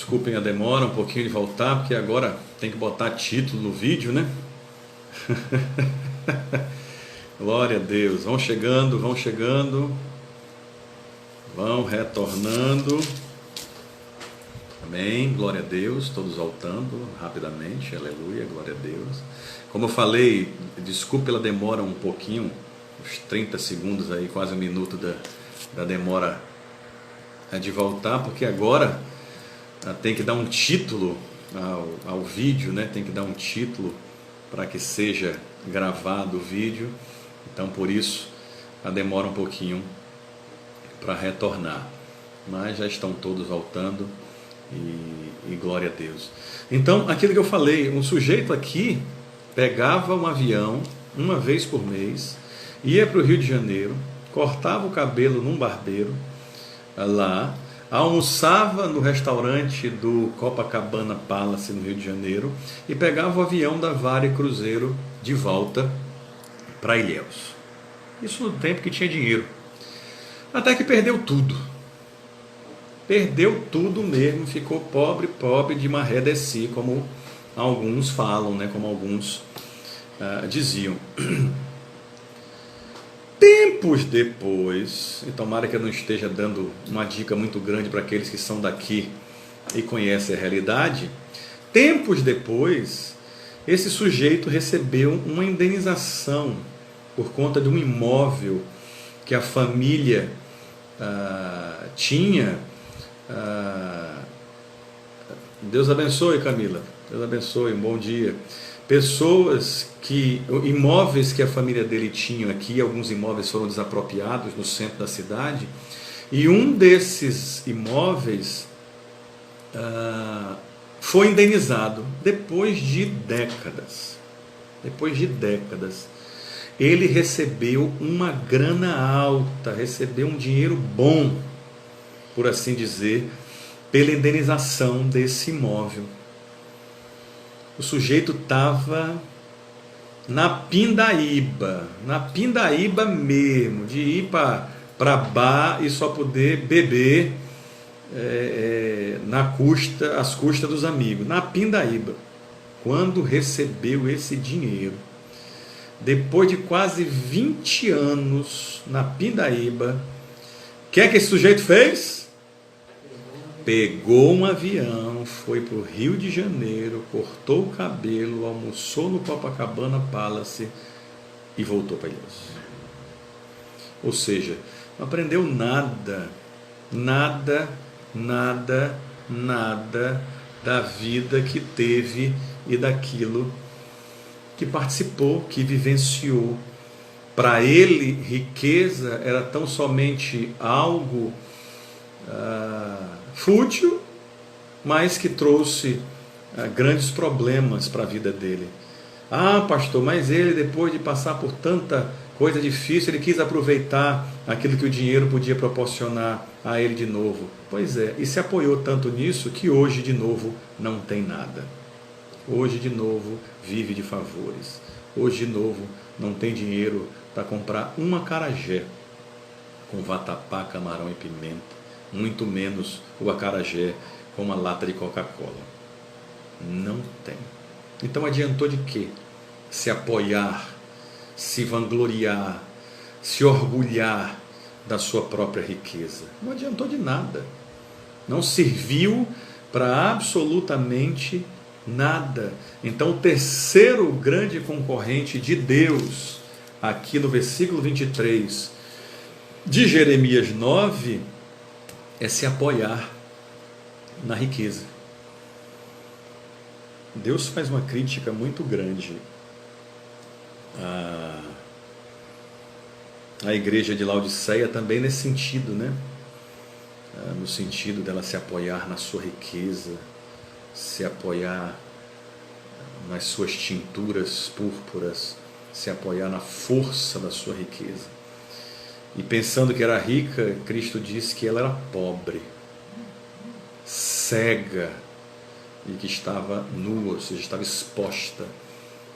Desculpem a demora, um pouquinho de voltar, porque agora tem que botar título no vídeo, né? Glória a Deus. Vão chegando, vão retornando. Amém, glória a Deus, todos voltando rapidamente, aleluia, glória a Deus. Como eu falei, desculpe pela demora um pouquinho, uns 30 segundos aí, quase um minuto da demora de voltar, porque agora tem que dar um título ao vídeo, né? Tem que dar um título para que seja gravado o vídeo, então por isso a demora um pouquinho para retornar, mas já estão todos voltando. E glória a Deus. Então, aquilo que eu falei, um sujeito aqui pegava um avião uma vez por mês, ia para o Rio de Janeiro, cortava o cabelo num barbeiro lá, almoçava no restaurante do Copacabana Palace no Rio de Janeiro e pegava o avião da Varig Cruzeiro de volta para Ilhéus. Isso no tempo que tinha dinheiro. Até que perdeu tudo. Perdeu tudo mesmo, ficou pobre de maré de si, como alguns falam, né? Como alguns diziam. Tempos depois, e tomara que eu não esteja dando uma dica muito grande para aqueles que são daqui e conhecem a realidade, tempos depois, esse sujeito recebeu uma indenização por conta de um imóvel que a família tinha. Deus abençoe, Camila, Deus abençoe, um bom dia. Imóveis que a família dele tinha aqui, alguns imóveis foram desapropriados no centro da cidade, e um desses imóveis foi indenizado depois de décadas. Ele recebeu uma grana alta, recebeu um dinheiro bom, por assim dizer, pela indenização desse imóvel. O sujeito estava na pindaíba mesmo, de ir para bar e só poder beber às custas dos amigos, na pindaíba. Quando recebeu esse dinheiro, depois de quase 20 anos na pindaíba, o que é que esse sujeito fez? Pegou um avião, foi para o Rio de Janeiro, cortou o cabelo, almoçou no Copacabana Palace e voltou para Ilhéus. Ou seja, não aprendeu nada da vida que teve e daquilo que participou, que vivenciou. Para ele, riqueza era tão somente algo fútil, mas que trouxe grandes problemas para a vida dele. Pastor, mas ele, depois de passar por tanta coisa difícil, ele quis aproveitar aquilo que o dinheiro podia proporcionar a ele de novo. Pois é, e se apoiou tanto nisso que hoje de novo não tem nada. Hoje de novo vive de favores. Hoje de novo não tem dinheiro para comprar um acarajé com vatapá, camarão e pimenta, muito menos o acarajé com uma lata de Coca-Cola. Não tem. Então adiantou de quê? Se apoiar, se vangloriar, se orgulhar da sua própria riqueza. Não adiantou de nada. Não serviu para absolutamente nada. Então o terceiro grande concorrente de Deus, aqui no versículo 23 de Jeremias 9, é se apoiar na riqueza. Deus faz uma crítica muito grande à igreja de Laodiceia também nesse sentido, né? No sentido dela se apoiar na sua riqueza, se apoiar nas suas tinturas púrpuras, se apoiar na força da sua riqueza. E pensando que era rica, Cristo disse que ela era pobre, cega, e que estava nua, ou seja, estava exposta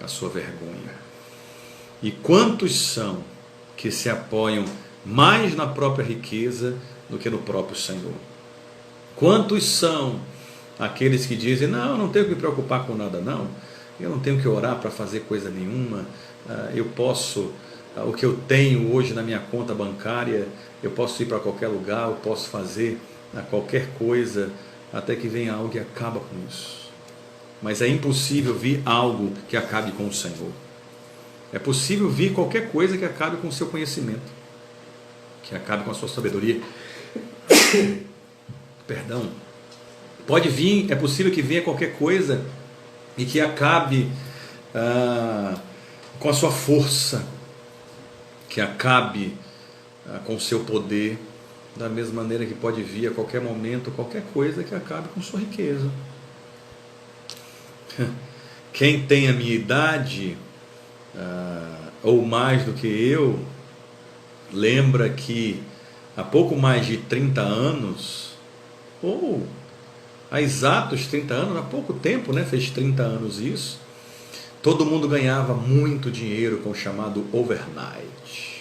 à sua vergonha. E quantos são que se apoiam mais na própria riqueza do que no próprio Senhor? Quantos são Aqueles que dizem, não, não tenho que me preocupar com nada não, eu não tenho que orar para fazer coisa nenhuma, eu posso, o que eu tenho hoje na minha conta bancária, eu posso ir para qualquer lugar, eu posso fazer qualquer coisa, até que venha algo que acaba com isso. Mas é impossível vir algo que acabe com o Senhor. É possível vir qualquer coisa que acabe com o seu conhecimento, que acabe com a sua sabedoria. Perdão. Pode vir, é possível que venha qualquer coisa e que acabe com a sua força, que acabe com o seu poder, da mesma maneira que pode vir a qualquer momento qualquer coisa que acabe com sua riqueza. Quem tem a minha idade, ou mais do que eu, lembra que há pouco mais de 30 anos, ou há exatos 30 anos, há pouco tempo, né, fez 30 anos isso, todo mundo ganhava muito dinheiro com o chamado overnight.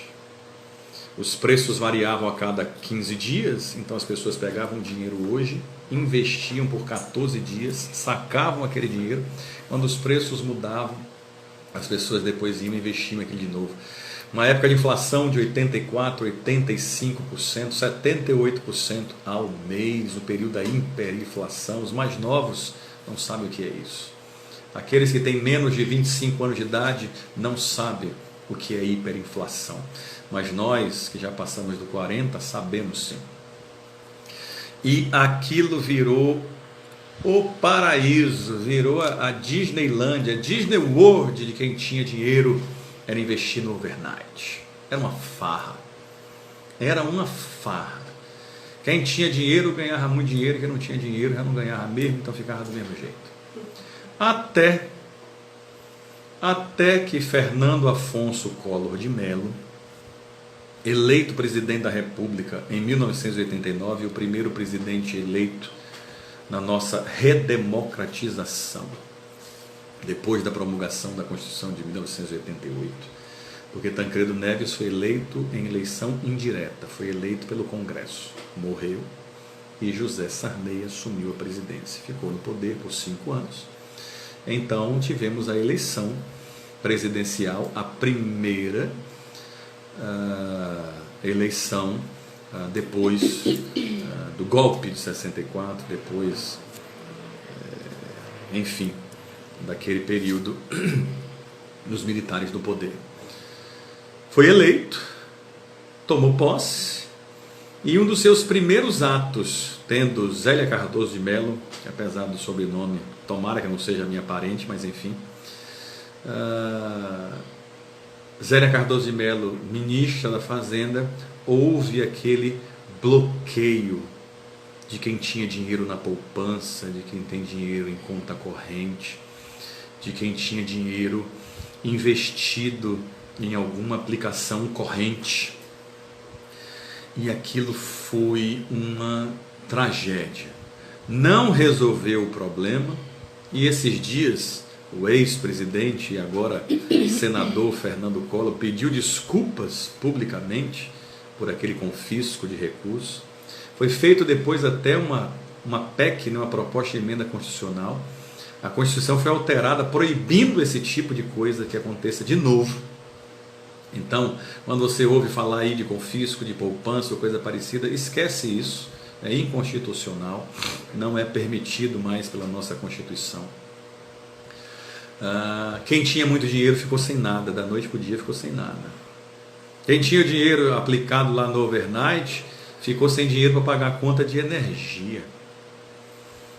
Os preços variavam a cada 15 dias, então as pessoas pegavam o dinheiro hoje, investiam por 14 dias, sacavam aquele dinheiro, quando os preços mudavam, as pessoas depois iam e investiam aquilo de novo. Uma época de inflação de 84%, 85%, 78% ao mês, o período da hiperinflação. Os mais novos não sabem o que é isso. Aqueles que têm menos de 25 anos de idade não sabem o que é hiperinflação. Mas nós, que já passamos do 40, sabemos sim. E aquilo virou o paraíso, virou a Disneylandia, a Disney World de quem tinha dinheiro, era investir no overnight. Era uma farra. Era uma farra. Quem tinha dinheiro ganhava muito dinheiro, quem não tinha dinheiro já não ganhava mesmo, então ficava do mesmo jeito. Até que Fernando Afonso Collor de Mello, eleito presidente da República em 1989, o primeiro presidente eleito na nossa redemocratização, depois da promulgação da Constituição de 1988, porque Tancredo Neves foi eleito em eleição indireta, foi eleito pelo Congresso, morreu, e José Sarney assumiu a presidência, ficou no poder por 5 anos. Então tivemos a eleição presidencial, a primeira eleição depois do golpe de 64, depois, enfim, daquele período dos militares do poder. Foi eleito, tomou posse, e um dos seus primeiros atos, tendo Zélia Cardoso de Mello, que apesar do sobrenome, tomara que não seja minha parente, mas enfim, Zélia Cardoso de Mello, ministra da Fazenda, houve aquele bloqueio de quem tinha dinheiro na poupança, de quem tem dinheiro em conta corrente, de quem tinha dinheiro investido em alguma aplicação corrente. E aquilo foi uma tragédia. Não resolveu o problema, e esses dias o ex-presidente e agora senador Fernando Collor pediu desculpas publicamente por aquele confisco de recursos. Foi feito depois até uma PEC, uma proposta de emenda constitucional. A Constituição foi alterada proibindo esse tipo de coisa que aconteça de novo. Então, quando você ouve falar aí de confisco, de poupança ou coisa parecida, esquece isso. É inconstitucional, não é permitido mais pela nossa Constituição. Quem tinha muito dinheiro ficou sem nada, da noite para o dia ficou sem nada. Quem tinha o dinheiro aplicado lá no overnight ficou sem dinheiro para pagar a conta de energia.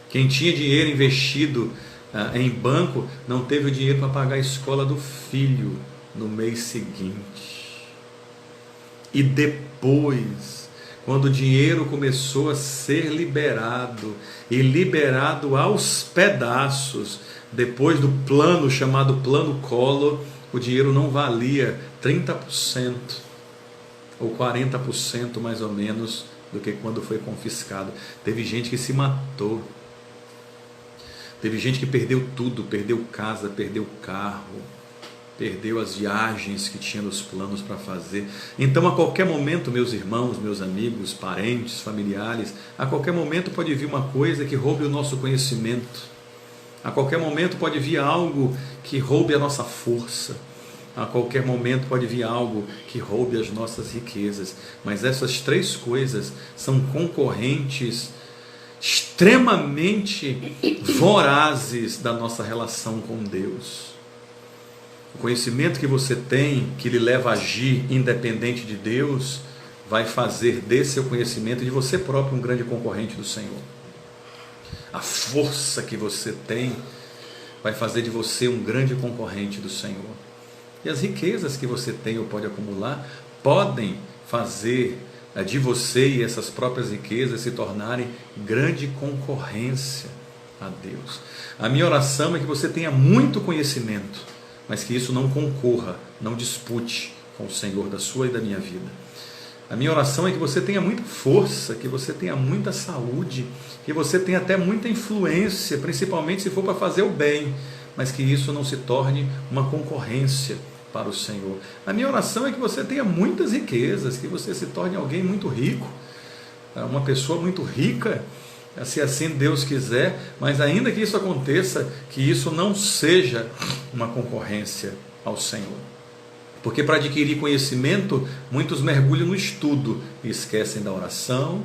Quem tinha dinheiro investido em banco não teve o dinheiro para pagar a escola do filho no mês seguinte. E depois, quando o dinheiro começou a ser liberado, e liberado aos pedaços, depois do plano chamado Plano Collor, o dinheiro não valia 30% ou 40% mais ou menos do que quando foi confiscado. Teve gente que se matou. Teve gente que perdeu tudo, perdeu casa, perdeu carro. perdeu as viagens que tinha nos planos para fazer. Então, a qualquer momento, meus irmãos, meus amigos, parentes, familiares, a qualquer momento pode vir uma coisa que roube o nosso conhecimento. A qualquer momento pode vir algo que roube a nossa força. A qualquer momento pode vir algo que roube as nossas riquezas. Mas essas três coisas são concorrentes extremamente vorazes da nossa relação com Deus. O conhecimento que você tem, que lhe leva a agir independente de Deus, vai fazer desse seu conhecimento de você próprio um grande concorrente do Senhor. A força que você tem vai fazer de você um grande concorrente do Senhor. E as riquezas que você tem ou pode acumular podem fazer de você e essas próprias riquezas se tornarem grande concorrência a Deus. A minha oração é que você tenha muito conhecimento, mas que isso não concorra, não dispute com o Senhor da sua e da minha vida. A minha oração é que você tenha muita força, que você tenha muita saúde, que você tenha até muita influência, principalmente se for para fazer o bem, mas que isso não se torne uma concorrência para o Senhor. A minha oração é que você tenha muitas riquezas, que você se torne alguém muito rico, uma pessoa muito rica, se assim Deus quiser, mas ainda que isso aconteça, que isso não seja uma concorrência ao Senhor. Porque para adquirir conhecimento, muitos mergulham no estudo e esquecem da oração,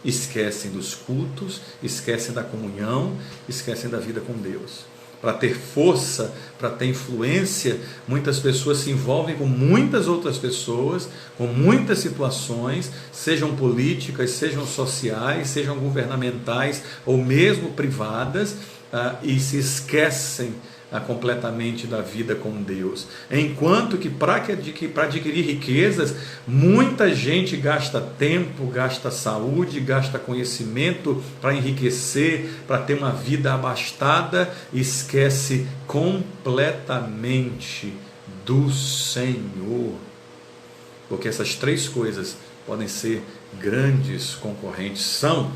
esquecem dos cultos, esquecem da comunhão, esquecem da vida com Deus. Para ter força, para ter influência, muitas pessoas se envolvem com muitas outras pessoas, com muitas situações, sejam políticas, sejam sociais, sejam governamentais ou mesmo privadas, e se esquecem completamente da vida com Deus. Enquanto que para adquirir riquezas, muita gente gasta tempo, gasta saúde, gasta conhecimento para enriquecer, para ter uma vida abastada, e esquece completamente do Senhor. Porque essas três coisas podem ser grandes concorrentes, são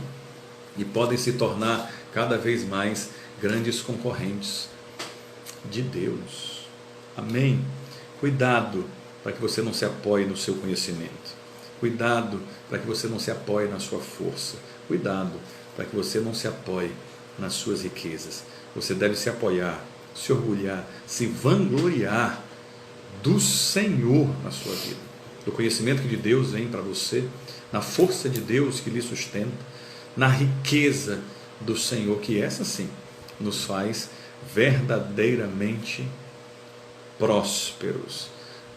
e podem se tornar cada vez mais grandes concorrentes de Deus. Amém? Cuidado para que você não se apoie no seu conhecimento. Cuidado para que você não se apoie na sua força. Cuidado para que você não se apoie nas suas riquezas. Você deve se apoiar, se orgulhar, se vangloriar do Senhor na sua vida. Do conhecimento que de Deus vem para você, na força de Deus que lhe sustenta, na riqueza do Senhor, que essa sim nos faz verdadeiramente prósperos.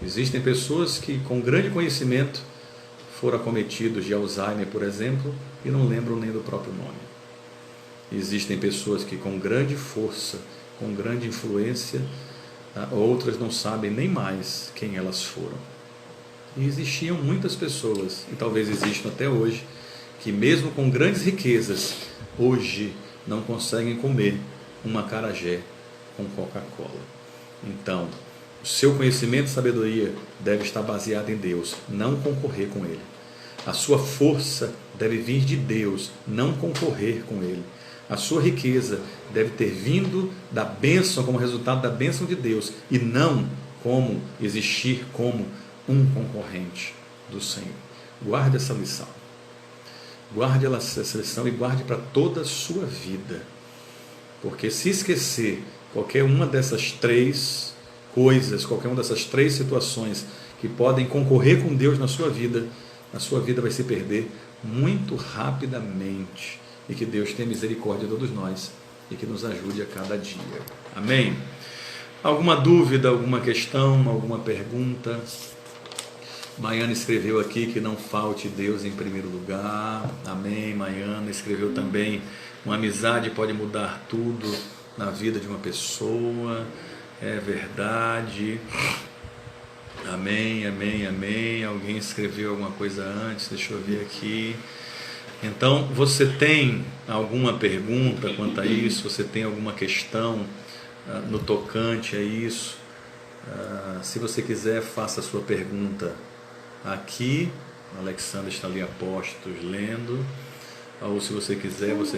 Existem pessoas que com grande conhecimento foram acometidos de Alzheimer, por exemplo, e não lembram nem do próprio nome. Existem pessoas que com grande força, com grande influência, outras não sabem nem mais quem elas foram. E existiam muitas pessoas, e talvez existam até hoje, que mesmo com grandes riquezas, hoje não conseguem comer uma acarajé com Coca-Cola. Então, o seu conhecimento e sabedoria deve estar baseado em Deus, não concorrer com Ele. A sua força deve vir de Deus, não concorrer com Ele. A sua riqueza deve ter vindo da bênção, como resultado da bênção de Deus, e não como existir como um concorrente do Senhor. Guarde essa lição. Guarde essa lição e guarde para toda a sua vida. Porque se esquecer qualquer uma dessas três coisas, qualquer uma dessas três situações que podem concorrer com Deus na sua vida vai se perder muito rapidamente. E que Deus tenha misericórdia de todos nós e que nos ajude a cada dia. Amém? Alguma dúvida, alguma questão, alguma pergunta? Maiana escreveu aqui que não falte Deus em primeiro lugar. Amém. Maiana escreveu também: uma amizade pode mudar tudo na vida de uma pessoa. É verdade. Amém, amém, amém. Alguém escreveu alguma coisa antes? Deixa eu ver aqui. Então, você tem alguma pergunta quanto a isso? Você tem alguma questão no tocante a isso? Se você quiser, faça a sua pergunta aqui. O Alexandre está ali a postos lendo. Ou se você quiser, você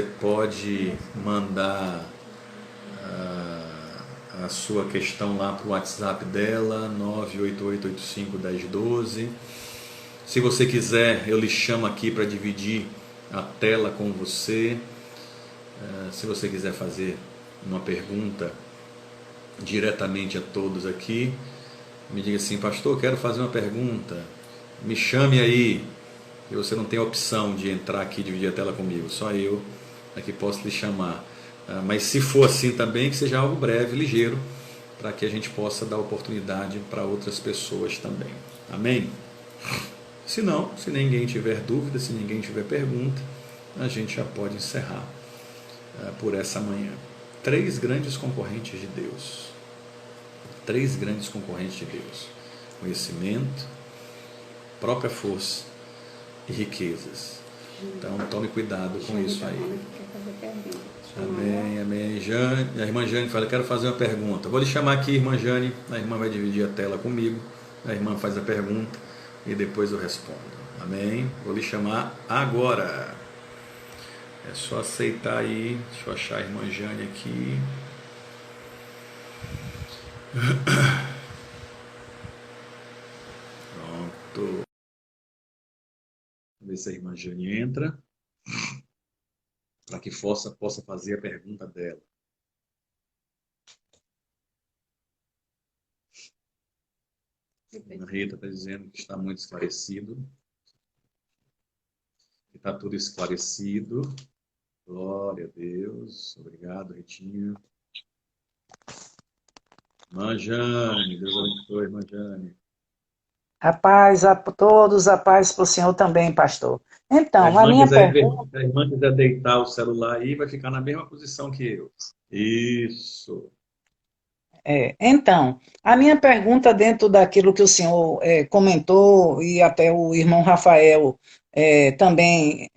pode mandar a sua questão lá para o WhatsApp dela, 988851012. Se você quiser, eu lhe chamo aqui para dividir a tela com você. Se você quiser fazer uma pergunta diretamente a todos aqui, me diga assim: pastor, quero fazer uma pergunta, me chame aí. E você não tem opção de entrar aqui e dividir a tela comigo, só eu aqui posso lhe chamar. Mas se for assim também, que seja algo breve, ligeiro, para que a gente possa dar oportunidade para outras pessoas também. Amém? Se não, se ninguém tiver dúvida, se ninguém tiver pergunta, a gente já pode encerrar por essa manhã. 3 grandes concorrentes de Deus. 3 grandes concorrentes de Deus: conhecimento, própria força e riquezas. Então tome cuidado com isso aí. Amém, amém. Jane, a irmã Jane fala: quero fazer uma pergunta. Vou lhe chamar aqui, irmã Jane. A irmã vai dividir a tela comigo. A irmã faz a pergunta e depois eu respondo. Amém? Vou lhe chamar agora. É só aceitar aí. Deixa eu achar a irmã Jane aqui. Pronto. Vamos ver se a irmã Jane entra, para que possa fazer a pergunta dela. A Rita está dizendo que está muito esclarecido. Que está tudo esclarecido. Glória a Deus. Obrigado, Ritinha. Irmã Jane, Deus abençoe, irmã Jane. A paz a todos, a paz para o senhor também, pastor. Então, a minha pergunta... Se a irmã quiser deitar o celular aí, vai ficar na mesma posição que eu. Isso. Então, a minha pergunta dentro daquilo que o senhor comentou, e até o irmão Rafael também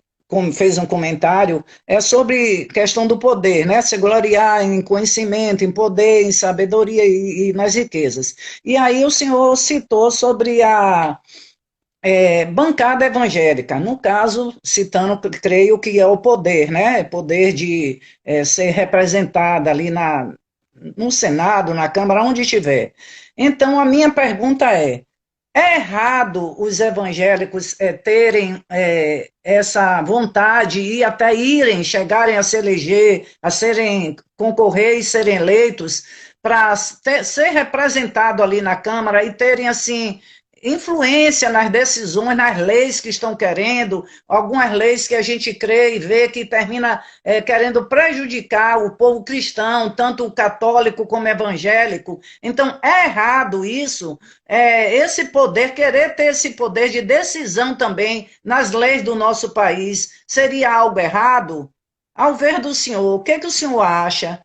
fez um comentário, é sobre questão do poder, né? Se gloriar em conhecimento, em poder, em sabedoria e nas riquezas. E aí o senhor citou sobre a bancada evangélica, no caso, citando, creio que é o poder, né? Poder de ser representada ali no Senado, na Câmara, onde estiver. Então, a minha pergunta é errado os evangélicos terem essa vontade e até chegarem a se eleger, a serem, concorrer e serem eleitos para ser representado ali na Câmara e terem, assim, influência nas decisões, nas leis que estão querendo, algumas leis que a gente crê e vê que termina querendo prejudicar o povo cristão, tanto o católico como o evangélico. Então, é errado isso, esse poder, querer ter esse poder de decisão também nas leis do nosso país, seria algo errado? Ao ver do senhor, o que o senhor acha?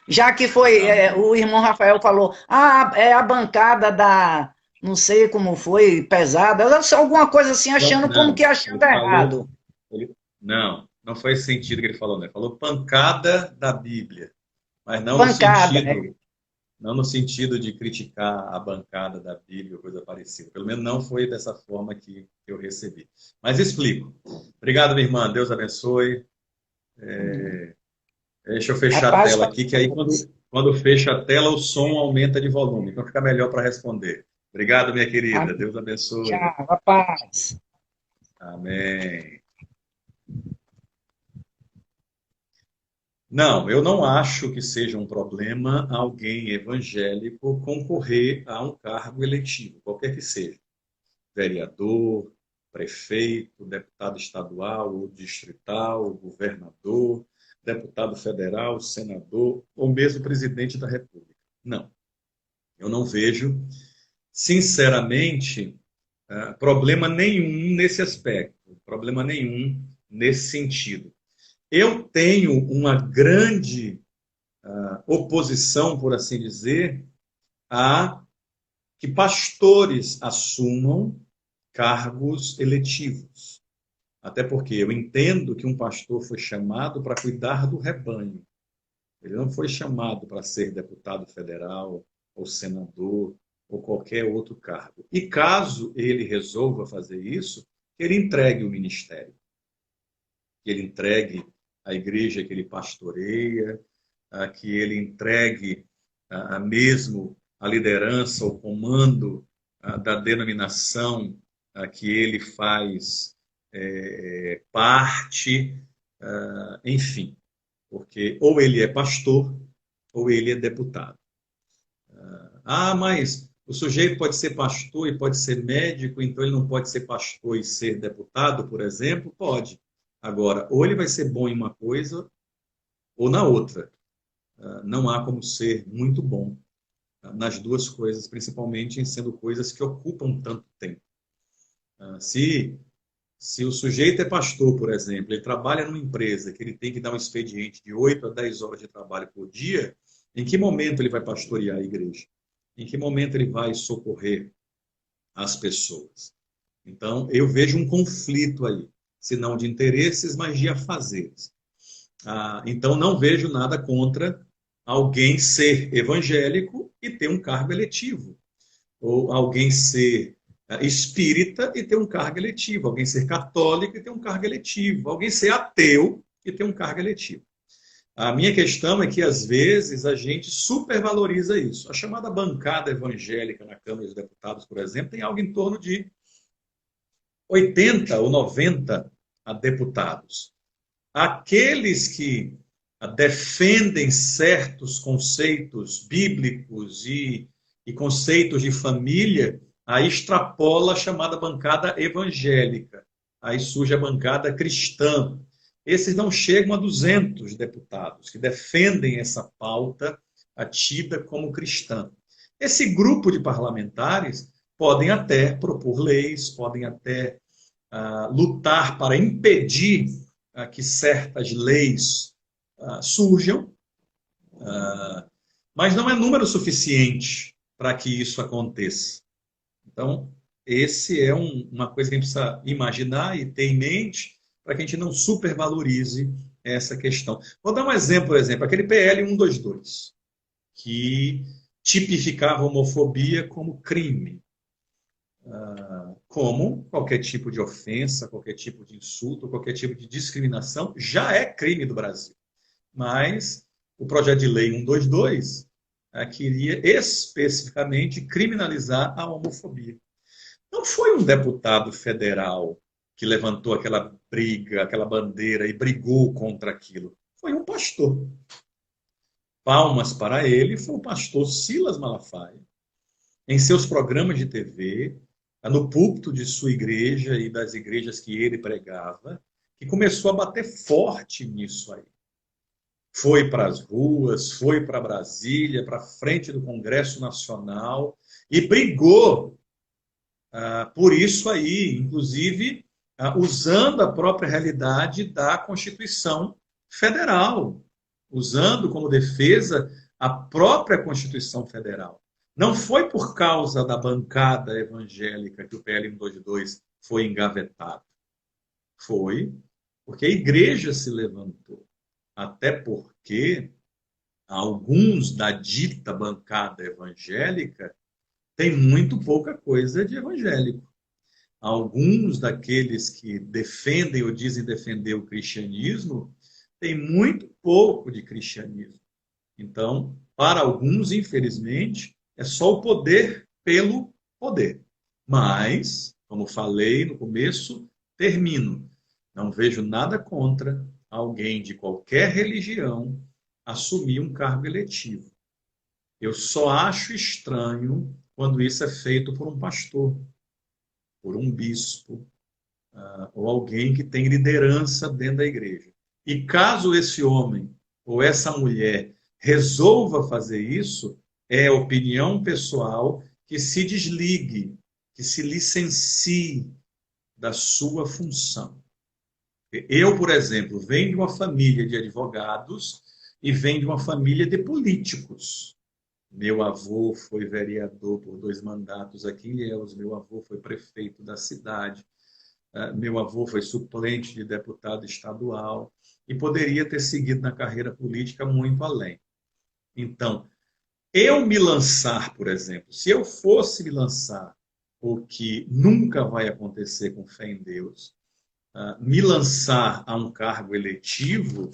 Já que foi, o irmão Rafael falou, é a bancada da, não sei como foi, pesada, alguma coisa assim, achando como que achando errado. Não foi esse sentido que ele falou, né? Ele falou pancada da Bíblia, mas não no Bancada, sentido, não no sentido de criticar a bancada da Bíblia ou coisa parecida. Pelo menos não foi dessa forma que eu recebi. Mas explico. Obrigado, minha irmã. Deus abençoe. Deixa eu fechar a tela aqui, que aí quando fecha a tela, o som aumenta de volume. Então fica melhor para responder. Obrigado, minha querida. Deus abençoe. Tchau, a paz. Amém. Não, eu não acho que seja um problema alguém evangélico concorrer a um cargo eletivo, qualquer que seja. Vereador, prefeito, deputado estadual ou distrital, governador, deputado federal, senador ou mesmo presidente da República. Não, eu não vejo, sinceramente, problema nenhum nesse aspecto, problema nenhum nesse sentido. Eu tenho uma grande oposição, por assim dizer, a que pastores assumam cargos eletivos. Até porque eu entendo que um pastor foi chamado para cuidar do rebanho. Ele não foi chamado para ser deputado federal, ou senador, ou qualquer outro cargo. E caso ele resolva fazer isso, que ele entregue o ministério. Que ele entregue a igreja que ele pastoreia, que ele entregue mesmo a liderança, o comando da denominação que ele faz parte, enfim, porque ou ele é pastor ou ele é deputado. Mas o sujeito pode ser pastor e pode ser médico, então ele não pode ser pastor e ser deputado, por exemplo? Pode. Agora, ou ele vai ser bom em uma coisa ou na outra. Não há como ser muito bom nas duas coisas, principalmente em sendo coisas que ocupam tanto tempo. Se o sujeito é pastor, por exemplo, ele trabalha numa empresa que ele tem que dar um expediente de 8 a 10 horas de trabalho por dia, em que momento ele vai pastorear a igreja? Em que momento ele vai socorrer as pessoas? Então, eu vejo um conflito aí, se não de interesses, mas de afazeres. Então, não vejo nada contra alguém ser evangélico e ter um cargo eletivo, ou alguém ser espírita e ter um cargo eletivo, alguém ser católico e ter um cargo eletivo, alguém ser ateu e ter um cargo eletivo. A minha questão é que, às vezes, a gente supervaloriza isso. A chamada bancada evangélica na Câmara dos Deputados, por exemplo, tem algo em torno de 80 ou 90 deputados. Aqueles que defendem certos conceitos bíblicos e conceitos de família, aí extrapola a chamada bancada evangélica. Aí surge a bancada cristã. Esses não chegam a 200 deputados que defendem essa pauta tida como cristã. Esse grupo de parlamentares podem até propor leis, podem até lutar para impedir que certas leis surjam, mas não é número suficiente para que isso aconteça. Então, esse é uma coisa que a gente precisa imaginar e ter em mente para que a gente não supervalorize essa questão. Vou dar um exemplo, por exemplo, aquele PL 122, que tipificava a homofobia como crime. Como qualquer tipo de ofensa, qualquer tipo de insulto, qualquer tipo de discriminação já é crime do Brasil. Mas o projeto de lei 122 queria especificamente criminalizar a homofobia. Não foi um deputado federal que levantou aquela briga, aquela bandeira e brigou contra aquilo. Foi um pastor. Palmas para ele, foi o pastor Silas Malafaia, em seus programas de TV, no púlpito de sua igreja e das igrejas que ele pregava, que começou a bater forte nisso aí. Foi para as ruas, foi para Brasília, para frente do Congresso Nacional e brigou por isso aí, inclusive usando a própria realidade da Constituição Federal, usando como defesa a própria Constituição Federal. Não foi por causa da bancada evangélica que o PL 122 foi engavetado. Foi porque a igreja se levantou. Até porque alguns da dita bancada evangélica têm muito pouca coisa de evangélico. Alguns daqueles que defendem ou dizem defender o cristianismo têm muito pouco de cristianismo. Então, para alguns, infelizmente, é só o poder pelo poder. Mas, como falei no começo, termino. Não vejo nada contra alguém de qualquer religião assumir um cargo eletivo. Eu só acho estranho quando isso é feito por um pastor, por um bispo, ou alguém que tem liderança dentro da igreja. E caso esse homem ou essa mulher resolva fazer isso, é opinião pessoal, que se desligue, que se licencie da sua função. Eu, por exemplo, venho de uma família de advogados e venho de uma família de políticos. Meu avô foi vereador por 2 mandatos aqui em Ilhéus, meu avô foi prefeito da cidade, meu avô foi suplente de deputado estadual e poderia ter seguido na carreira política muito além. Então, eu me lançar, por exemplo, se eu fosse me lançar, o que nunca vai acontecer com fé em Deus, me lançar a um cargo eletivo,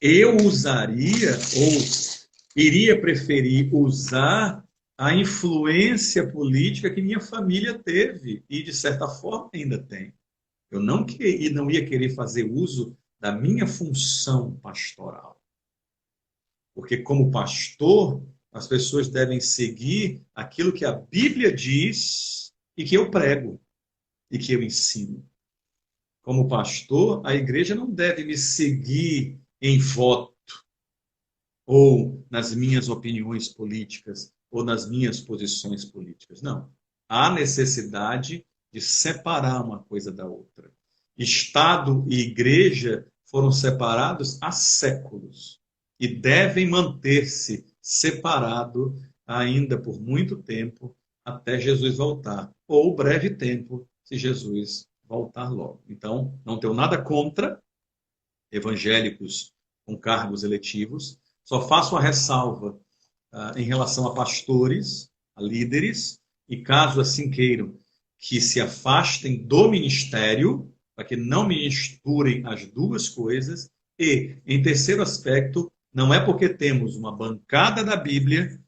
eu usaria ou iria preferir usar a influência política que minha família teve e, de certa forma, ainda tem. Eu não ia querer fazer uso da minha função pastoral. Porque, como pastor, as pessoas devem seguir aquilo que a Bíblia diz e que eu prego e que eu ensino. Como pastor, a igreja não deve me seguir em voto ou nas minhas opiniões políticas ou nas minhas posições políticas. Não. Há necessidade de separar uma coisa da outra. Estado e igreja foram separados há séculos e devem manter-se separados ainda por muito tempo até Jesus voltar, ou breve tempo, se Jesus voltar logo. Então, não tenho nada contra evangélicos com cargos eletivos, só faço a ressalva em relação a pastores, a líderes, e caso assim queiram, que se afastem do ministério, para que não misturem as duas coisas. E, em terceiro aspecto, não é porque temos uma bancada da Bíblia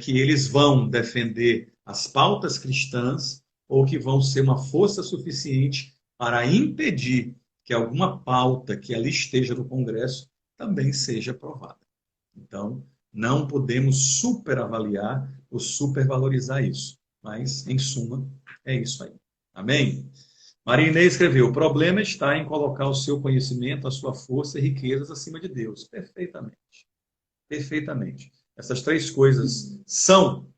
que eles vão defender as pautas cristãs ou que vão ser uma força suficiente para impedir que alguma pauta que ali esteja no Congresso também seja aprovada. Então, não podemos superavaliar ou supervalorizar isso. Mas, em suma, é isso aí. Amém? Maria Inês escreveu: o problema está em colocar o seu conhecimento, a sua força e riquezas acima de Deus. Perfeitamente. Perfeitamente. Essas três coisas são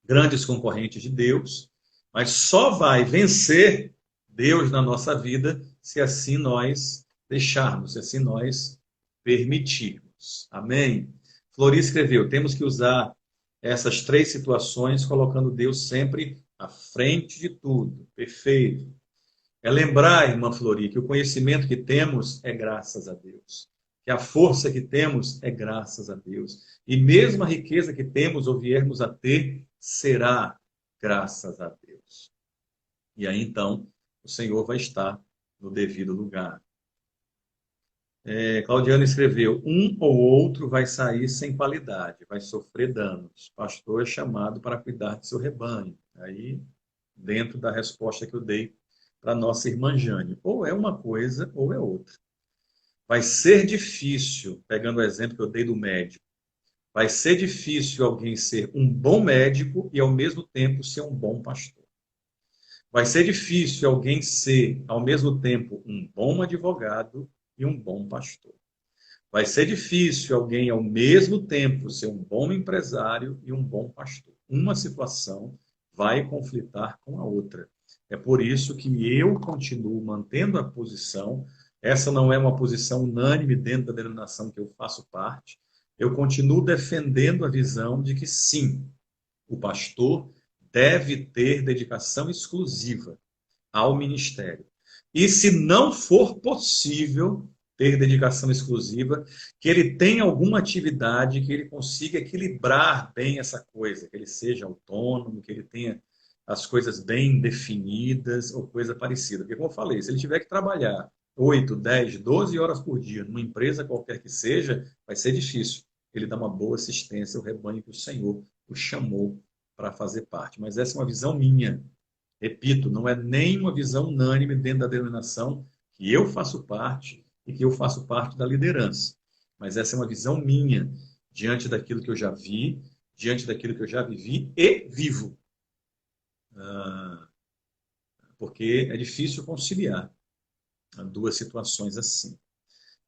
grandes concorrentes de Deus, mas só vai vencer Deus na nossa vida se assim nós deixarmos, se assim nós permitirmos. Amém? Flori escreveu: temos que usar essas três situações colocando Deus sempre à frente de tudo. Perfeito. É lembrar, irmã Flori, que o conhecimento que temos é graças a Deus. Que a força que temos é graças a Deus. E mesmo a riqueza que temos ou viermos a ter, será graças a Deus. E aí então, o Senhor vai estar no devido lugar. Claudiano escreveu: um ou outro vai sair sem qualidade, vai sofrer danos. O pastor é chamado para cuidar de seu rebanho. Aí, dentro da resposta que eu dei para a nossa irmã Jane, ou é uma coisa ou é outra. Vai ser difícil, pegando o exemplo que eu dei do médico, vai ser difícil alguém ser um bom médico e, ao mesmo tempo, ser um bom pastor. Vai ser difícil alguém ser, ao mesmo tempo, um bom advogado e um bom pastor. Vai ser difícil alguém, ao mesmo tempo, ser um bom empresário e um bom pastor. Uma situação vai conflitar com a outra. É por isso que eu continuo mantendo a posição. Essa não é uma posição unânime dentro da denominação que eu faço parte. Eu continuo defendendo a visão de que, sim, o pastor deve ter dedicação exclusiva ao ministério. E se não for possível ter dedicação exclusiva, que ele tenha alguma atividade que ele consiga equilibrar bem essa coisa, que ele seja autônomo, que ele tenha as coisas bem definidas ou coisa parecida. Porque, como eu falei, se ele tiver que trabalhar 8, 10, 12 horas por dia numa empresa qualquer que seja, vai ser difícil ele dar uma boa assistência ao rebanho que o Senhor o chamou para fazer parte. Mas essa é uma visão minha. Repito, não é nem uma visão unânime dentro da denominação que eu faço parte e que eu faço parte da liderança. Mas essa é uma visão minha, diante daquilo que eu já vi, diante daquilo que eu já vivi e vivo. Porque é difícil conciliar duas situações assim.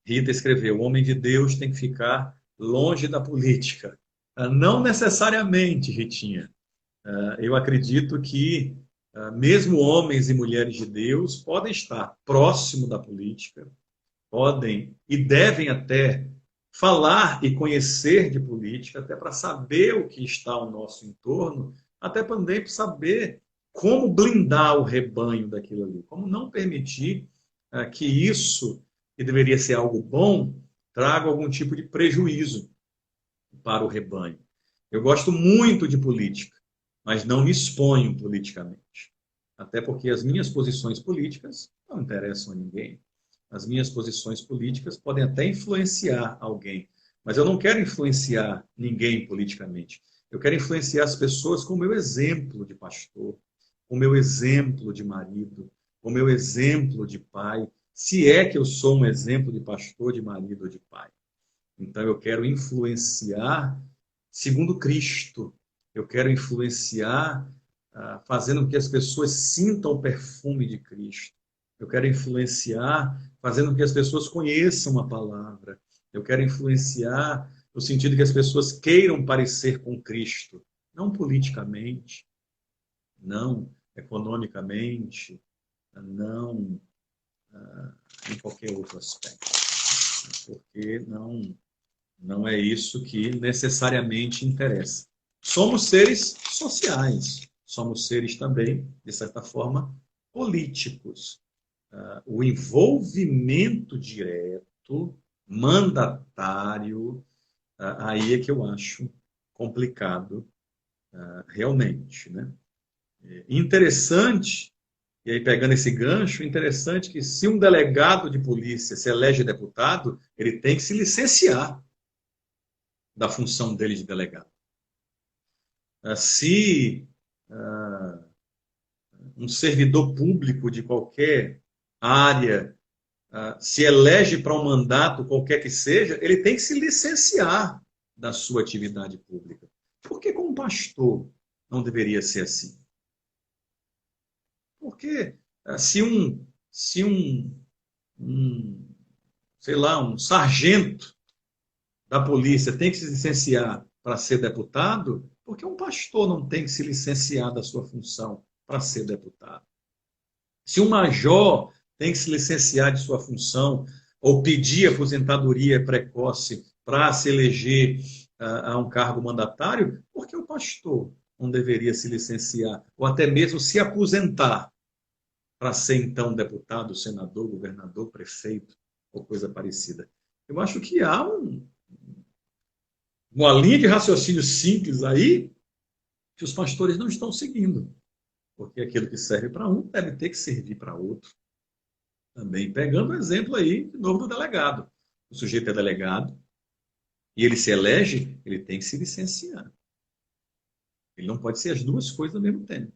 Rita escreveu: o homem de Deus tem que ficar longe da política. Não necessariamente, Ritinha. Eu acredito que mesmo homens e mulheres de Deus podem estar próximo da política, podem e devem até falar e conhecer de política, até para saber o que está ao nosso entorno, até também para saber como blindar o rebanho daquilo ali, como não permitir que isso, que deveria ser algo bom, traga algum tipo de prejuízo para o rebanho. Eu gosto muito de política, mas não me exponho politicamente. Até porque as minhas posições políticas não interessam a ninguém. As minhas posições políticas podem até influenciar alguém, Mas eu não quero influenciar ninguém politicamente. Eu quero influenciar as pessoas com o meu exemplo de pastor, com o meu exemplo de marido, com o meu exemplo de pai, se é que eu sou um exemplo de pastor, de marido ou de pai. Então eu quero influenciar segundo Cristo. Eu quero influenciar fazendo com que as pessoas sintam o perfume de Cristo. Eu quero influenciar fazendo com que as pessoas conheçam a palavra. Eu quero influenciar no sentido que as pessoas queiram parecer com Cristo, não politicamente, não economicamente, não em qualquer outro aspecto, porque não é isso que necessariamente interessa. Somos seres sociais, somos seres também, de certa forma, políticos. O envolvimento direto, mandatário, aí é que eu acho complicado realmente, né? Interessante, e aí pegando esse gancho, interessante que se um delegado de polícia se elege deputado, ele tem que se licenciar da função dele de delegado. Se um servidor público de qualquer área se elege para um mandato, qualquer que seja, ele tem que se licenciar da sua atividade pública. Por que com um pastor não deveria ser assim? Porque se um, sei lá, um sargento da polícia tem que se licenciar para ser deputado, por que um pastor não tem que se licenciar da sua função para ser deputado? Se um major tem que se licenciar de sua função ou pedir aposentadoria precoce para se eleger a um cargo mandatário, por que o pastor não deveria se licenciar ou até mesmo se aposentar para ser então deputado, senador, governador, prefeito ou coisa parecida? Eu acho que há uma linha de raciocínio simples aí que os pastores não estão seguindo, porque aquilo que serve para um deve ter que servir para outro. Também pegando o exemplo aí, de novo, do delegado. O sujeito é delegado e ele se elege, ele tem que se licenciar. Ele não pode ser as duas coisas ao mesmo tempo.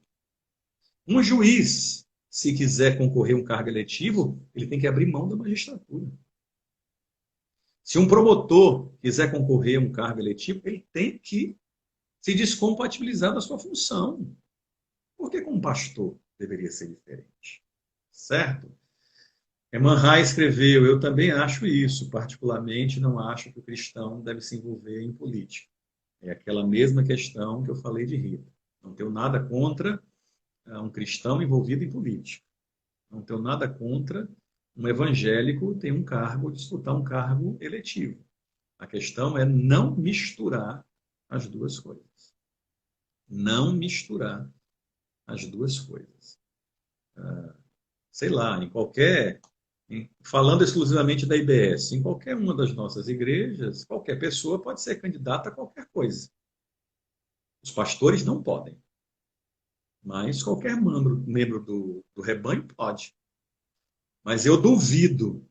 Um juiz, se quiser concorrer a um cargo eletivo, ele tem que abrir mão da magistratura. Se um promotor quiser concorrer a um cargo eletivo, ele tem que se descompatibilizar da sua função. Por que com um pastor deveria ser diferente? Certo? Eman escreveu, eu também acho isso, particularmente não acho que o cristão deve se envolver em política. É aquela mesma questão que eu falei de Rita. Não tenho nada contra um cristão envolvido em política. Não tenho nada contra um evangélico ter um cargo, disputar um cargo eletivo. A questão é não misturar as duas coisas. Não misturar as duas coisas. Sei lá, falando exclusivamente da IBS, em qualquer uma das nossas igrejas, qualquer pessoa pode ser candidata a qualquer coisa. Os pastores não podem, mas qualquer membro do rebanho pode. Mas eu duvido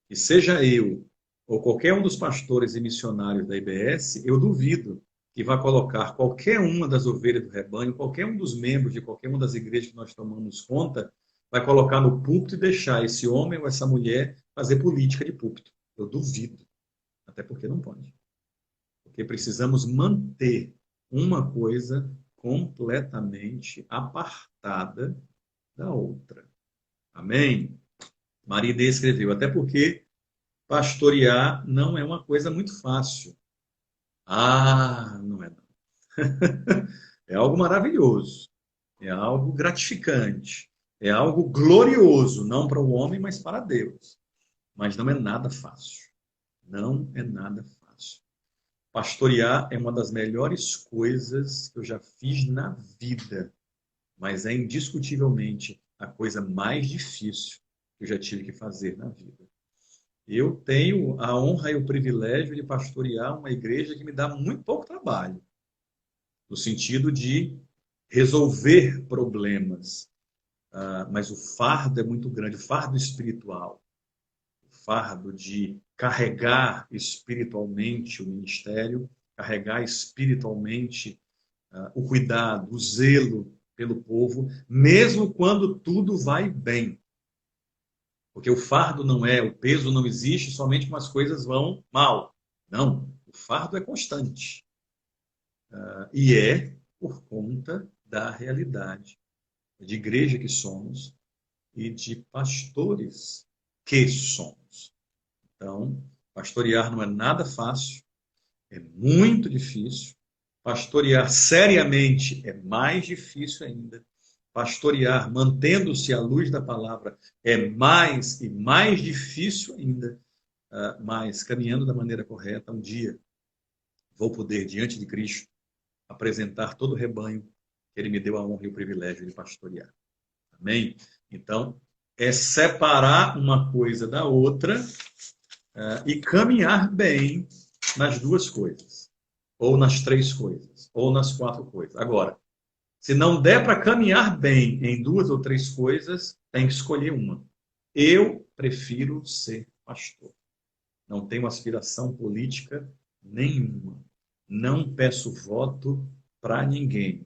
que seja eu ou qualquer um dos pastores e missionários da IBS, eu duvido que vá colocar qualquer uma das ovelhas do rebanho, qualquer um dos membros de qualquer uma das igrejas que nós tomamos conta, vai colocar no púlpito e deixar esse homem ou essa mulher fazer política de púlpito. Eu duvido. Até porque não pode. Porque precisamos manter uma coisa completamente apartada da outra. Amém? Maria escreveu, até porque pastorear não é uma coisa muito fácil. Não é não. É algo maravilhoso. É algo gratificante. É algo glorioso, não para o homem, mas para Deus. Mas não é nada fácil. Não é nada fácil. Pastorear é uma das melhores coisas que eu já fiz na vida, mas é indiscutivelmente a coisa mais difícil que eu já tive que fazer na vida. Eu tenho a honra e o privilégio de pastorear uma igreja que me dá muito pouco trabalho, no sentido de resolver problemas. Mas o fardo é muito grande, o fardo espiritual, o fardo de carregar espiritualmente o ministério, carregar espiritualmente o cuidado, o zelo pelo povo, mesmo quando tudo vai bem. Porque o fardo não é, o peso não existe somente quando as coisas vão mal. Não, o fardo é constante. E é por conta da realidade de igreja que somos e de pastores que somos. Então, pastorear não é nada fácil, é muito difícil. Pastorear seriamente é mais difícil ainda. Pastorear mantendo-se à luz da palavra é mais e mais difícil ainda. Mas caminhando da maneira correta, um dia vou poder, diante de Cristo, apresentar todo o rebanho que Ele me deu a honra e o privilégio de pastorear. Amém? Então, é separar uma coisa da outra e caminhar bem nas duas coisas, ou nas três coisas, ou nas quatro coisas. Agora, se não der para caminhar bem em duas ou três coisas, tem que escolher uma. Eu prefiro ser pastor. Não tenho aspiração política nenhuma. Não peço voto para ninguém.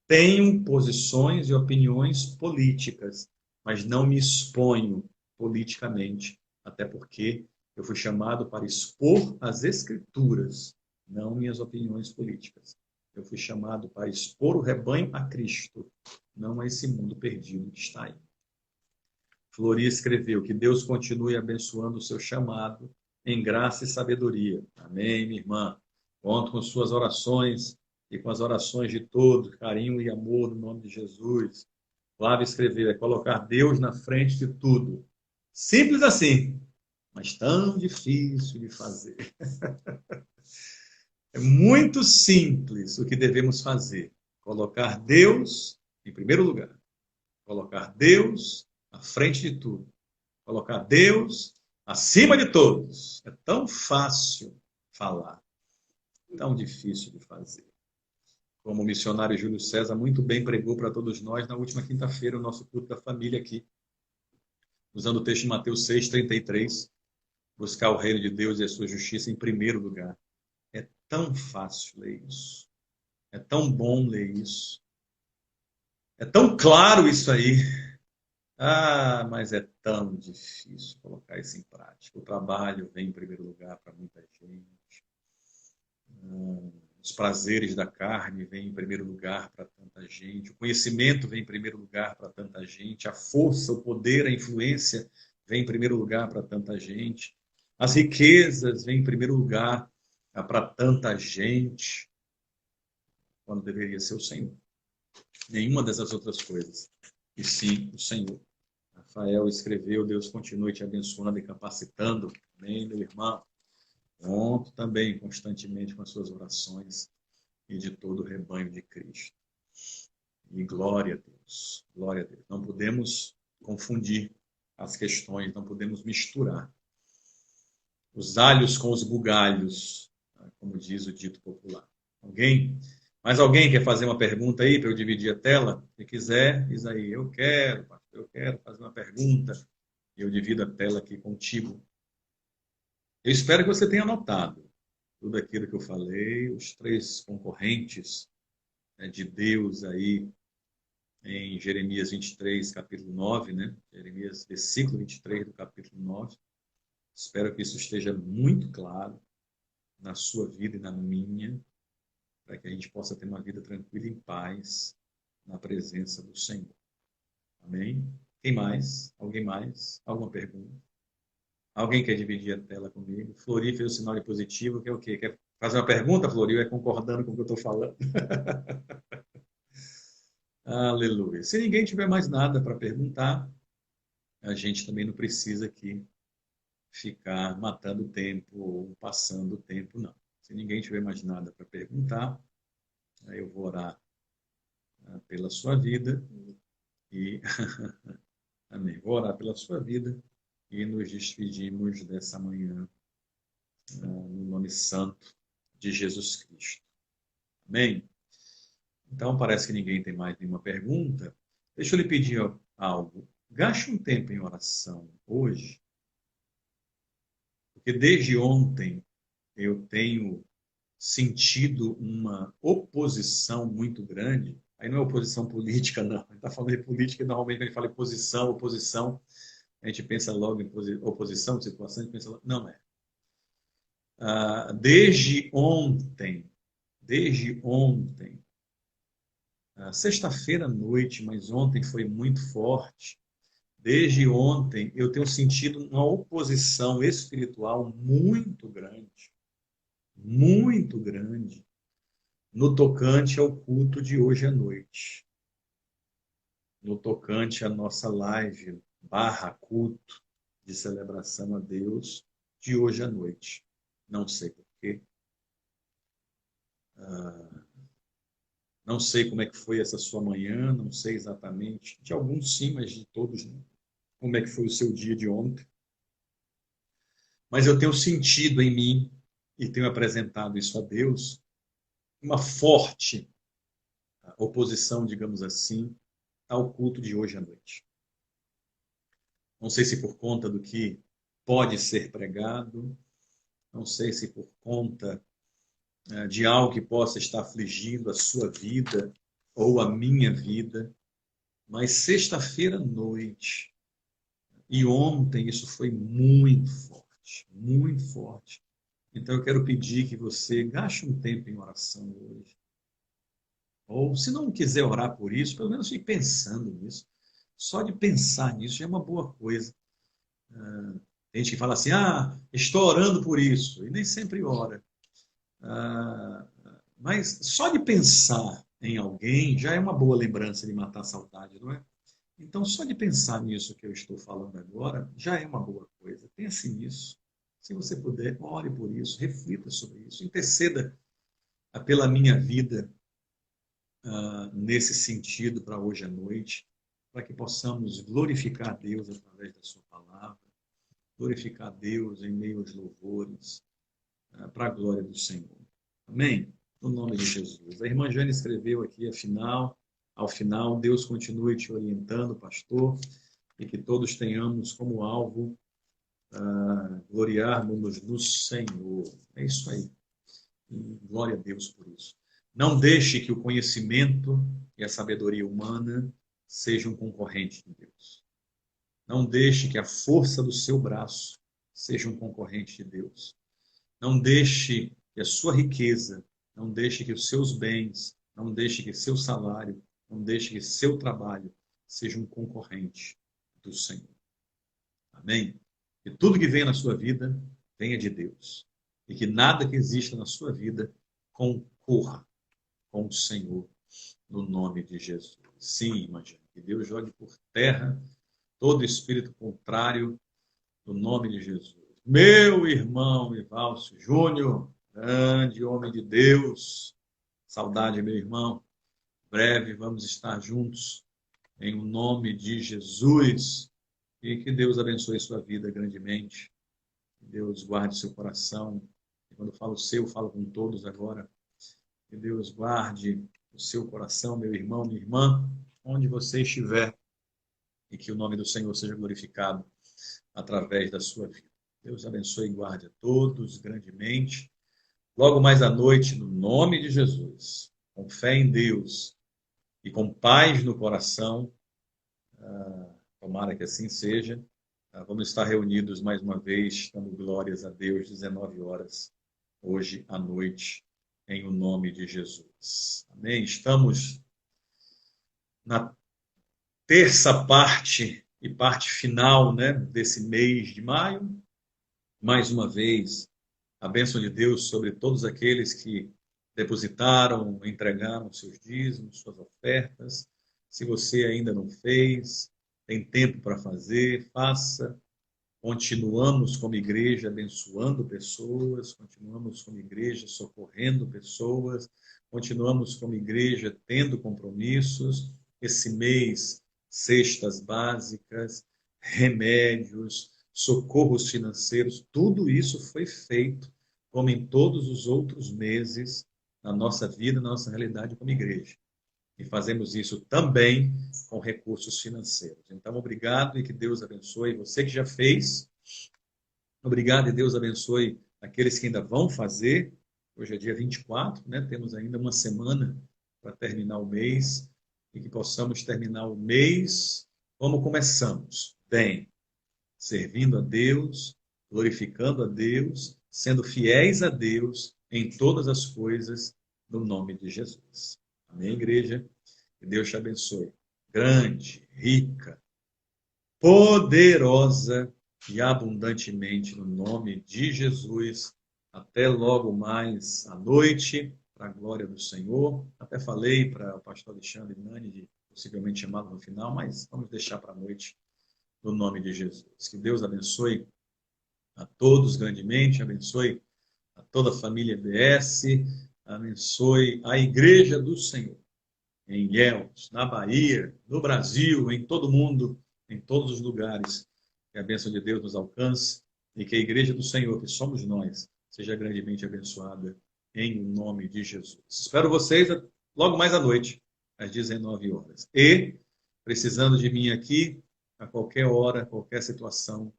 Tenho posições e opiniões políticas, mas não me exponho politicamente, até porque eu fui chamado para expor as Escrituras, não minhas opiniões políticas. Eu fui chamado para expor o rebanho a Cristo, não a esse mundo perdido que está aí. Flori escreveu que Deus continue abençoando o seu chamado em graça e sabedoria. Amém, minha irmã. Conto com suas orações e com as orações de todos, carinho e amor no nome de Jesus. Flávio escreveu, é colocar Deus na frente de tudo. Simples assim, mas tão difícil de fazer. É muito simples o que devemos fazer. Colocar Deus em primeiro lugar. Colocar Deus à frente de tudo. Colocar Deus acima de todos. É tão fácil falar, tão difícil de fazer. Como o missionário Júlio César muito bem pregou para todos nós na última quinta-feira, o nosso culto da família aqui, usando o texto de Mateus 6:33, buscar o reino de Deus e a sua justiça em primeiro lugar. É tão fácil ler isso. É tão bom ler isso. É tão claro isso aí. Mas é tão difícil colocar isso em prática. O trabalho vem em primeiro lugar para muita gente. Os prazeres da carne vêm em primeiro lugar para tanta gente. O conhecimento vem em primeiro lugar para tanta gente. A força, o poder, a influência vem em primeiro lugar para tanta gente. As riquezas vêm em primeiro lugar para tanta gente, quando deveria ser o Senhor. Nenhuma dessas outras coisas. E sim, o Senhor. Rafael escreveu, Deus continue te abençoando e capacitando. Amém, meu irmão. Conto também constantemente com as suas orações e de todo o rebanho de Cristo. E glória a Deus. Glória a Deus. Não podemos confundir as questões, não podemos misturar os alhos com os bugalhos, como diz o dito popular. Mais alguém quer fazer uma pergunta aí para eu dividir a tela? Se quiser, diz aí, eu quero fazer uma pergunta. E eu divido a tela aqui contigo. Eu espero que você tenha anotado tudo aquilo que eu falei, os três concorrentes de Deus aí em Jeremias 23, capítulo 9, né? Jeremias, versículo 23 do capítulo 9. Espero que isso esteja muito claro na sua vida e na minha, para que a gente possa ter uma vida tranquila e em paz na presença do Senhor. Amém? Quem mais? Alguém mais? Alguma pergunta? Alguém quer dividir a tela comigo? Flori fez o sinal de positivo, que é o quê? Quer fazer uma pergunta, Flori? Ou é concordando com o que eu estou falando? Aleluia. Se ninguém tiver mais nada para perguntar, a gente também não precisa aqui ficar matando o tempo ou passando o tempo, não. Se ninguém tiver mais nada para perguntar, aí eu vou orar pela sua vida e amém. Vou orar pela sua vida e nos despedimos dessa manhã no nome santo de Jesus Cristo. Amém? Então, parece que ninguém tem mais nenhuma pergunta. Deixa eu lhe pedir algo. Gaste um tempo em oração hoje. Porque desde ontem eu tenho sentido uma oposição muito grande. Aí não é oposição política, não. A gente está falando de política, normalmente quando a gente fala em posição, oposição, a gente pensa logo em oposição, situação, a gente pensa logo... Não é. Desde ontem, sexta-feira à noite, mas ontem foi muito forte. Desde ontem eu tenho sentido uma oposição espiritual muito grande, no tocante ao culto de hoje à noite, no tocante à nossa live, culto de celebração a Deus de hoje à noite. Não sei por quê. Não sei como é que foi essa sua manhã, não sei exatamente, de alguns sim, mas de todos não. Como é que foi o seu dia de ontem. Mas eu tenho sentido em mim, e tenho apresentado isso a Deus, uma forte oposição, digamos assim, ao culto de hoje à noite. Não sei se por conta do que pode ser pregado, não sei se por conta de algo que possa estar afligindo a sua vida ou a minha vida, mas sexta-feira à noite e ontem isso foi muito forte, muito forte. Então eu quero pedir que você gaste um tempo em oração hoje. Ou se não quiser orar por isso, pelo menos fique pensando nisso. Só de pensar nisso já é uma boa coisa. Tem gente que fala assim, estou orando por isso, e nem sempre ora. Mas só de pensar em alguém já é uma boa lembrança de matar a saudade, não é? Então, só de pensar nisso que eu estou falando agora já é uma boa coisa. Pense nisso. Se você puder, ore por isso, reflita sobre isso, interceda pela minha vida nesse sentido para hoje à noite, para que possamos glorificar a Deus através da sua palavra, glorificar a Deus em meio aos louvores, para a glória do Senhor. Amém? No nome de Jesus. A irmã Jane escreveu aqui, ao final, Deus continue te orientando, pastor, e que todos tenhamos como alvo gloriarmos no Senhor. É isso aí. E glória a Deus por isso. Não deixe que o conhecimento e a sabedoria humana sejam concorrentes de Deus. Não deixe que a força do seu braço seja um concorrente de Deus. Não deixe que a sua riqueza, não deixe que os seus bens, não deixe que seu salário, não deixe que seu trabalho seja um concorrente do Senhor. Amém? Que tudo que venha na sua vida venha de Deus. E que nada que exista na sua vida concorra com o Senhor, no nome de Jesus. Sim, imagina. Que Deus jogue por terra todo espírito contrário, no nome de Jesus. Meu irmão Ivalcio Júnior, grande homem de Deus, saudade, meu irmão. Breve vamos estar juntos, em o nome de Jesus. E que Deus abençoe sua vida grandemente. Que Deus guarde seu coração. E quando eu falo seu, eu falo com todos agora. Que Deus guarde o seu coração, meu irmão, minha irmã, onde você estiver. E que o nome do Senhor seja glorificado através da sua vida. Deus abençoe e guarde a todos grandemente. Logo mais à noite, no nome de Jesus, com fé em Deus e com paz no coração, tomara que assim seja, vamos estar reunidos mais uma vez, dando glórias a Deus, 19 horas, hoje à noite, em o nome de Jesus. Amém? Estamos na terça parte e parte final, né, desse mês de maio. Mais uma vez, a bênção de Deus sobre todos aqueles que depositaram, entregaram seus dízimos, suas ofertas. Se você ainda não fez, tem tempo para fazer, faça. Continuamos como igreja abençoando pessoas, continuamos como igreja socorrendo pessoas, continuamos como igreja tendo compromissos. Esse mês, cestas básicas, remédios, socorros financeiros, tudo isso foi feito, como em todos os outros meses, na nossa vida, na nossa realidade como igreja. E fazemos isso também com recursos financeiros. Então, obrigado e que Deus abençoe você que já fez. Obrigado e Deus abençoe aqueles que ainda vão fazer. Hoje é dia 24, né? Temos ainda uma semana para terminar o mês e que possamos terminar o mês como começamos, bem, servindo a Deus, glorificando a Deus, sendo fiéis a Deus em todas as coisas, no nome de Jesus. Amém, igreja? Que Deus te abençoe. Grande, rica, poderosa e abundantemente no nome de Jesus. Até logo mais à noite, para a glória do Senhor. Até falei para o pastor Alexandre Nani de possivelmente chamá-lo no final, mas vamos deixar para a noite no nome de Jesus. Que Deus abençoe a todos grandemente, abençoe a toda a família BS, abençoe a Igreja do Senhor em Ilhéus, na Bahia, no Brasil, em todo o mundo, em todos os lugares. Que a bênção de Deus nos alcance e que a Igreja do Senhor, que somos nós, seja grandemente abençoada em nome de Jesus. Espero vocês logo mais à noite, às 19 horas. E, precisando de mim aqui, a qualquer hora, qualquer situação,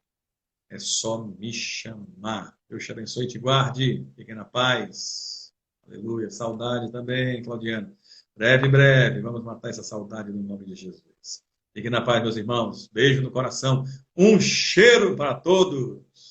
é só me chamar. Deus te abençoe e te guarde. Fiquem na paz. Aleluia. Saudade também, Claudiano. Breve, breve, vamos matar essa saudade no nome de Jesus. Fiquem na paz, meus irmãos. Beijo no coração. Um cheiro para todos.